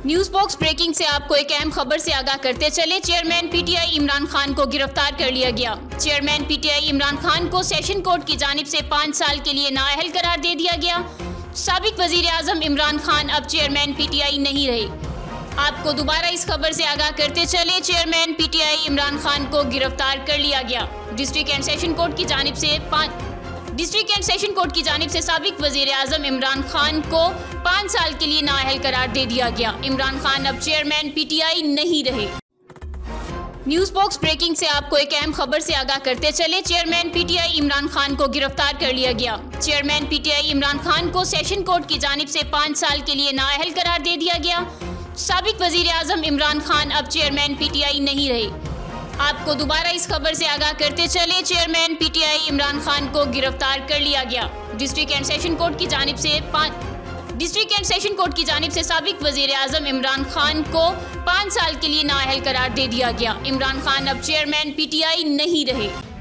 News box breaking से आपको एक अहम खबर से आगाह करते चले। चेयरमैन पीटीआई इमरान खान को गिरफ्तार कर लिया गया। चेयरमैन पीटीआई इमरान खान को सेशन कोर्ट की जानिब से 5 साल के लिए नाअहल करार दे दिया गया। साबिक वजीर आजम इमरान खान अब चेयरमैन पीटीआई नहीं रहे। आपको दोबारा इस खबर से आगाह करते चले। चेयरमैन पीटीआई इमरान खान को गिरफ्तार कर लिया गया। डिस्ट्रिक्ट एंड सेशन कोर्ट की जानिब से साबिक वजीर आजम इमरान खान को 5 साल के लिए नाअहल करार दे दिया गया। इमरान खान अब चेयरमैन पीटीआई नहीं रहे। न्यूज बॉक्स ब्रेकिंग से आपको एक अहम खबर से आगाह करते चले। चेयरमैन पीटीआई इमरान खान को गिरफ्तार कर लिया गया। चेयरमैन पीटीआई इमरान खान को सेशन कोर्ट की जानिब से 5 साल के लिए नाअहल करार दे दिया गया। साबिक वजीर आजम इमरान खान अब चेयरमैन पीटीआई नहीं रहे। आपको दोबारा इस खबर से आगाह करते चले। चेयरमैन पीटीआई इमरान खान को गिरफ्तार कर लिया गया। डिस्ट्रिक्ट एंड सेशन कोर्ट की जानिब से साबिक वजीर आजम इमरान खान को 5 साल के लिए नाअहल करार दे दिया गया। इमरान खान अब चेयरमैन पीटीआई नहीं रहे।